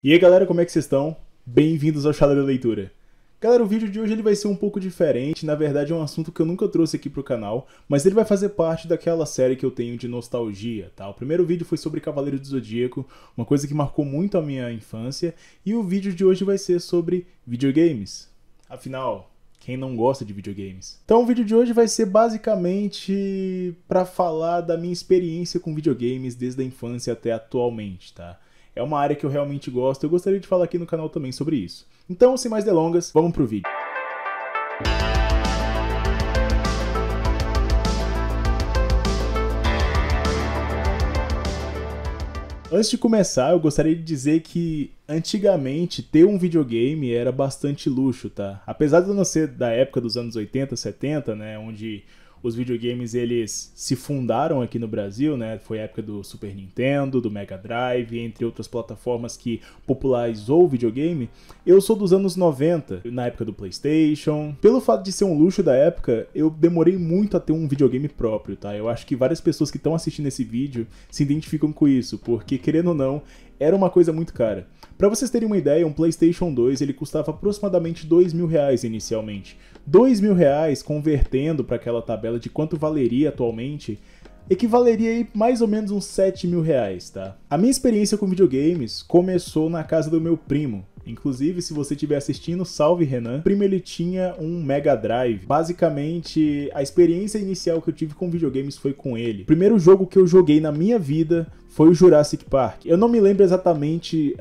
E aí galera, como é que vocês estão? Bem-vindos ao Chala da Leitura. Galera, o vídeo de hoje ele vai ser um pouco diferente, na verdade é um assunto que eu nunca trouxe aqui pro canal, mas ele vai fazer parte daquela série que eu tenho de nostalgia, tá? O primeiro vídeo foi sobre Cavaleiro do Zodíaco, uma coisa que marcou muito a minha infância, e o vídeo de hoje vai ser sobre videogames. Afinal, quem não gosta de videogames? Então o vídeo de hoje vai ser basicamente pra falar da minha experiência com videogames desde a infância até atualmente, tá? É uma área que eu realmente gosto, eu gostaria de falar aqui no canal também sobre isso. Então, sem mais delongas, vamos pro vídeo. Antes de começar, eu gostaria de dizer que antigamente ter um videogame era bastante luxo, tá? Apesar de eu não ser da época dos anos 80, 70, né, onde os videogames eles se fundaram aqui no Brasil, né? Foi a época do Super Nintendo, do Mega Drive, entre outras plataformas que popularizou o videogame. Eu sou dos anos 90, na época do PlayStation. Pelo fato de ser um luxo da época, eu demorei muito a ter um videogame próprio, tá? Eu acho que várias pessoas que estão assistindo esse vídeo se identificam com isso, porque querendo ou não, era uma coisa muito cara. Pra vocês terem uma ideia, um PlayStation 2 ele custava aproximadamente R$ 2.000 inicialmente. R$ 2.000 convertendo para aquela tabela de quanto valeria atualmente, equivaleria aí mais ou menos uns R$ 7.000, tá? A minha experiência com videogames começou na casa do meu primo. Inclusive, se você estiver assistindo, salve Renan. O primo ele tinha um Mega Drive. Basicamente, a experiência inicial que eu tive com videogames foi com ele. O primeiro jogo que eu joguei na minha vida foi o Jurassic Park. Eu não me lembro exatamente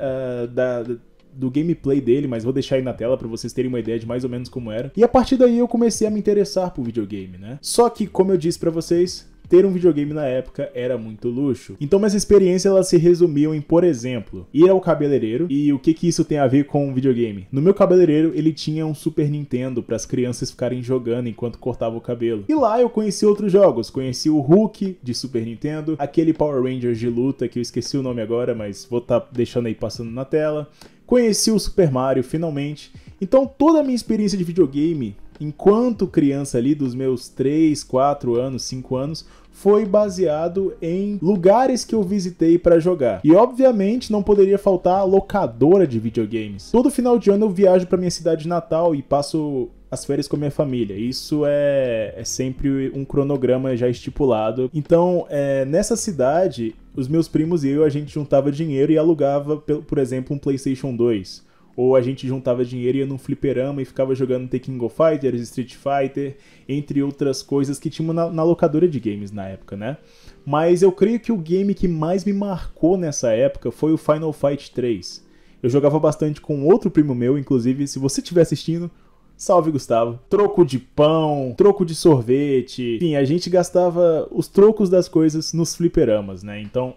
do gameplay dele, mas vou deixar aí na tela pra vocês terem uma ideia de mais ou menos como era. E a partir daí eu comecei a me interessar por videogame, né? Só que, como eu disse pra vocês, ter um videogame na época era muito luxo. Então minhas experiências elas se resumiam em, por exemplo, ir ao cabeleireiro. E o que isso tem a ver com o videogame? No meu cabeleireiro ele tinha um Super Nintendo para as crianças ficarem jogando enquanto cortava o cabelo. E lá eu conheci outros jogos. Conheci o Hulk de Super Nintendo, aquele Power Rangers de luta que eu esqueci o nome agora, mas vou estar deixando aí passando na tela. Conheci o Super Mario finalmente. Então toda a minha experiência de videogame enquanto criança ali, dos meus 3, 4 anos, 5 anos, foi baseado em lugares que eu visitei para jogar. E obviamente não poderia faltar a locadora de videogames. Todo final de ano eu viajo para minha cidade natal e passo as férias com a minha família. Isso é sempre um cronograma já estipulado. Então, nessa cidade, os meus primos e eu, a gente juntava dinheiro e alugava, por exemplo, um PlayStation 2. Ou a gente juntava dinheiro e ia num fliperama e ficava jogando The King of Fighters, Street Fighter, entre outras coisas que tinham na locadora de games na época, né? Mas eu creio que o game que mais me marcou nessa época foi o Final Fight 3. Eu jogava bastante com outro primo meu, inclusive, se você estiver assistindo, salve Gustavo. Troco de pão, troco de sorvete, enfim, a gente gastava os trocos das coisas nos fliperamas, né? Então...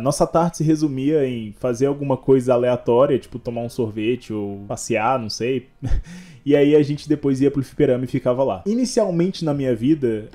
nossa tarde se resumia em fazer alguma coisa aleatória, tipo tomar um sorvete ou passear, não sei. E aí a gente depois ia pro fliperama e ficava lá. Inicialmente na minha vida,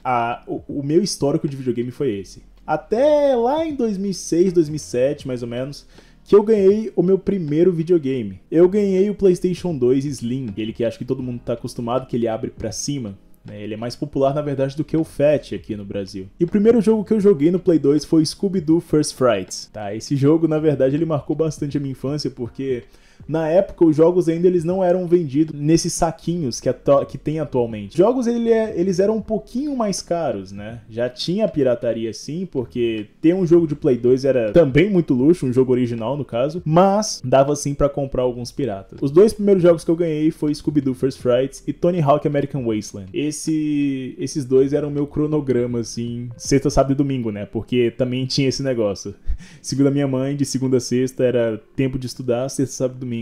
o meu histórico de videogame foi esse. Até lá em 2006, 2007, mais ou menos, que eu ganhei o meu primeiro videogame. Eu ganhei o PlayStation 2 Slim, aquele que acho que todo mundo tá acostumado, que ele abre pra cima. Ele é mais popular, na verdade, do que o Fat aqui no Brasil. E o primeiro jogo que eu joguei no Play 2 foi Scooby-Doo First Fright. Tá? Esse jogo, na verdade, ele marcou bastante a minha infância, porque... na época, os jogos ainda eles não eram vendidos nesses saquinhos que tem atualmente. Os jogos eles eram um pouquinho mais caros, né? Já tinha pirataria sim, porque ter um jogo de Play 2 era também muito luxo, um jogo original no caso, mas dava sim pra comprar alguns piratas. Os dois primeiros jogos que eu ganhei foi Scooby-Doo First Fright e Tony Hawk American Wasteland. Esses dois eram o meu cronograma, assim, sexta, sábado e domingo, né? Porque também tinha esse negócio. Segundo a minha mãe, de segunda a sexta era tempo de estudar, sexta, sábado e domingo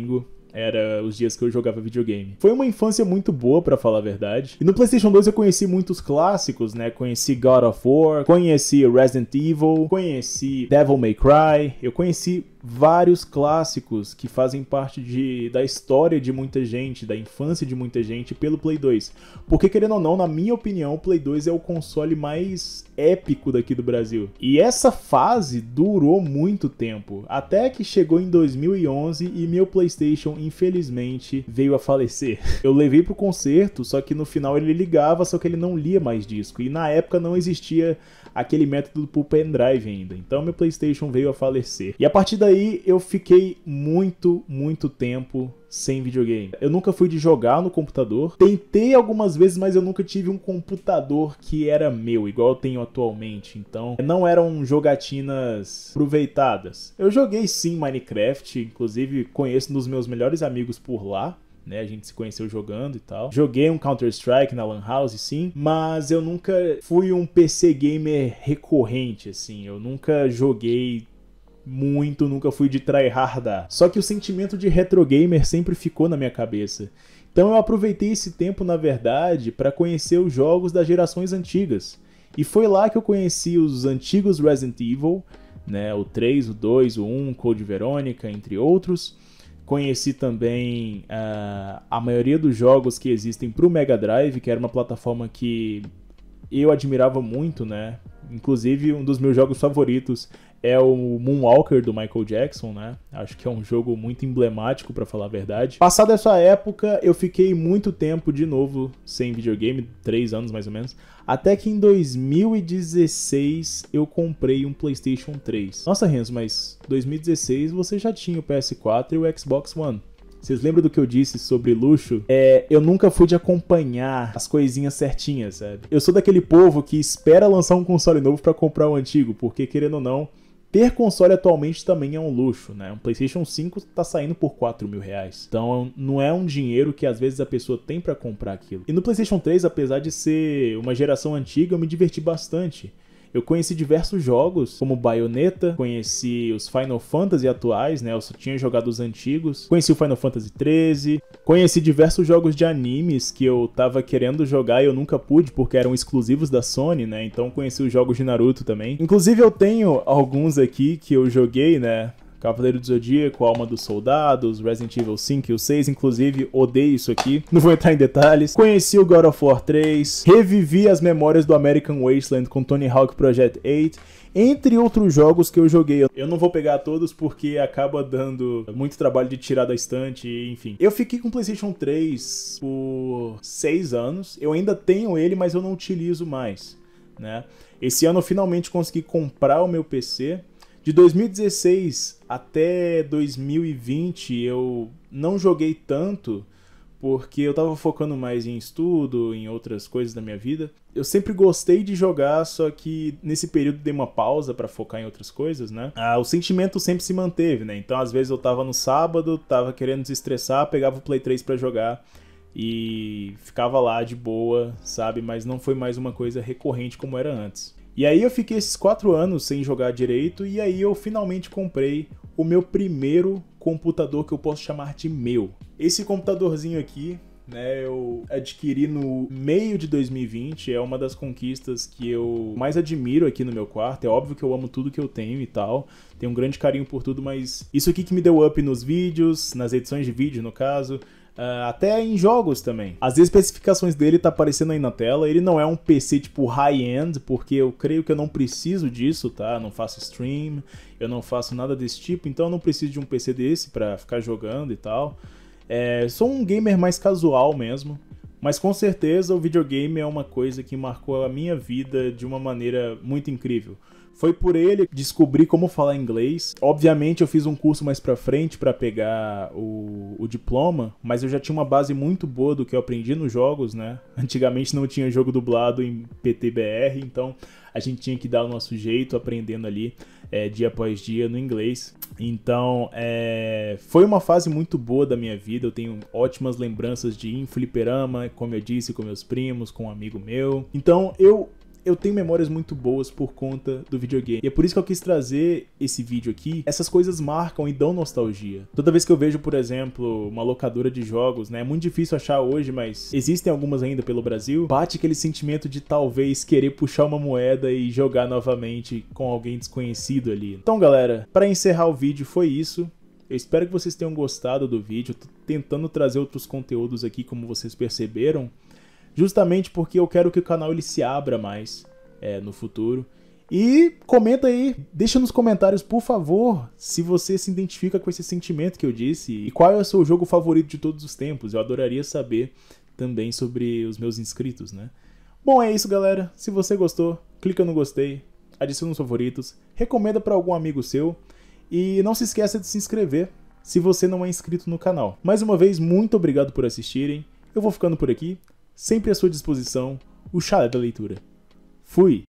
era os dias que eu jogava videogame. Foi uma infância muito boa, pra falar a verdade. E no PlayStation 2 eu conheci muitos clássicos, né? Conheci God of War, conheci Resident Evil, conheci Devil May Cry, eu conheci vários clássicos que fazem parte da história de muita gente, da infância de muita gente pelo Play 2. Porque, querendo ou não, na minha opinião, o Play 2 é o console mais épico daqui do Brasil. E essa fase durou muito tempo, até que chegou em 2011 e meu PlayStation, infelizmente, veio a falecer. Eu levei pro concerto, só que no final ele ligava, só que ele não lia mais disco. E na época não existia aquele método pro pendrive ainda. Então meu PlayStation veio a falecer. E a partir daí eu fiquei muito tempo sem videogame. Eu nunca fui de jogar no computador. Tentei algumas vezes, mas eu nunca tive um computador que era meu, igual eu tenho atualmente. Então, não eram jogatinas aproveitadas. Eu joguei sim Minecraft, inclusive conheço um dos meus melhores amigos por lá. Né, a gente se conheceu jogando e tal. Joguei um Counter-Strike na Lan House, sim, mas eu nunca fui um PC gamer recorrente, assim. Eu nunca joguei muito, nunca fui de tryhardar. Só que o sentimento de retro gamer sempre ficou na minha cabeça. Então eu aproveitei esse tempo, na verdade, para conhecer os jogos das gerações antigas. E foi lá que eu conheci os antigos Resident Evil, né, o 3, o 2, o 1, Code Veronica, entre outros. Conheci também a maioria dos jogos que existem para o Mega Drive, que era uma plataforma que eu admirava muito, né? Inclusive, um dos meus jogos favoritos é o Moonwalker do Michael Jackson, né? Acho que é um jogo muito emblemático, pra falar a verdade. Passada essa época, eu fiquei muito tempo de novo sem videogame, 3 anos mais ou menos, até que em 2016 eu comprei um PlayStation 3. Nossa, Renzo, mas 2016 você já tinha o PS4 e o Xbox One. Vocês lembram do que eu disse sobre luxo? Eu nunca fui de acompanhar as coisinhas certinhas, sabe? Eu sou daquele povo que espera lançar um console novo pra comprar o antigo, porque querendo ou não, ter console atualmente também é um luxo, né? Um PlayStation 5 tá saindo por R$4.000. Então não é um dinheiro que às vezes a pessoa tem pra comprar aquilo. E no PlayStation 3, apesar de ser uma geração antiga, eu me diverti bastante. Eu conheci diversos jogos, como Bayonetta, conheci os Final Fantasy atuais, né? Eu só tinha jogado os antigos. Conheci o Final Fantasy XIII. Conheci diversos jogos de animes que eu tava querendo jogar e eu nunca pude, porque eram exclusivos da Sony, né? Então conheci os jogos de Naruto também. Inclusive eu tenho alguns aqui que eu joguei, né? Cavaleiro do Zodíaco, Alma dos Soldados, Resident Evil 5 e o 6, inclusive, odeio isso aqui, não vou entrar em detalhes. Conheci o God of War 3, revivi as memórias do American Wasteland com Tony Hawk Project 8, entre outros jogos que eu joguei. Eu não vou pegar todos porque acaba dando muito trabalho de tirar da estante, enfim. Eu fiquei com o PlayStation 3 por 6 anos, eu ainda tenho ele, mas eu não utilizo mais, né? Esse ano eu finalmente consegui comprar o meu PC. De 2016 até 2020 eu não joguei tanto porque eu tava focando mais em estudo, em outras coisas da minha vida. Eu sempre gostei de jogar, só que nesse período dei uma pausa pra focar em outras coisas, né? O sentimento sempre se manteve, né? Então às vezes eu tava no sábado, tava querendo desestressar, pegava o Play 3 pra jogar e ficava lá de boa, sabe? Mas não foi mais uma coisa recorrente como era antes. E aí eu fiquei esses 4 anos sem jogar direito e aí eu finalmente comprei o meu primeiro computador que eu posso chamar de meu. Esse computadorzinho aqui, né, eu adquiri no meio de 2020, é uma das conquistas que eu mais admiro aqui no meu quarto. É óbvio que eu amo tudo que eu tenho e tal, tenho um grande carinho por tudo, mas isso aqui que me deu up nos vídeos, nas edições de vídeo no caso, até em jogos também. As especificações dele tá aparecendo aí na tela. Ele não é um PC tipo high-end, porque eu creio que eu não preciso disso, tá? Eu não faço stream, eu não faço nada desse tipo, então eu não preciso de um PC desse pra ficar jogando e tal. Sou um gamer mais casual mesmo, mas com certeza o videogame é uma coisa que marcou a minha vida de uma maneira muito incrível. Foi por ele que descobri como falar inglês. Obviamente eu fiz um curso mais pra frente pra pegar o diploma, mas eu já tinha uma base muito boa do que eu aprendi nos jogos, né? Antigamente não tinha jogo dublado em PTBR, então a gente tinha que dar o nosso jeito aprendendo ali dia após dia no inglês. Então foi uma fase muito boa da minha vida. Eu tenho ótimas lembranças de ir em fliperama, como eu disse, com meus primos, com um amigo meu. Então eu tenho memórias muito boas por conta do videogame. E é por isso que eu quis trazer esse vídeo aqui. Essas coisas marcam e dão nostalgia. Toda vez que eu vejo, por exemplo, uma locadora de jogos, né? É muito difícil achar hoje, mas existem algumas ainda pelo Brasil. Bate aquele sentimento de talvez querer puxar uma moeda e jogar novamente com alguém desconhecido ali. Então, galera, para encerrar o vídeo foi isso. Eu espero que vocês tenham gostado do vídeo. Eu tô tentando trazer outros conteúdos aqui, como vocês perceberam. Justamente porque eu quero que o canal ele se abra mais no futuro. E comenta aí, deixa nos comentários, por favor, se você se identifica com esse sentimento que eu disse e qual é o seu jogo favorito de todos os tempos. Eu adoraria saber também sobre os meus inscritos, né? Bom, é isso, galera. Se você gostou, clica no gostei, adiciona os favoritos, recomenda para algum amigo seu e não se esqueça de se inscrever se você não é inscrito no canal. Mais uma vez, muito obrigado por assistirem. Eu vou ficando por aqui, sempre à sua disposição, o Chalé da Leitura. Fui!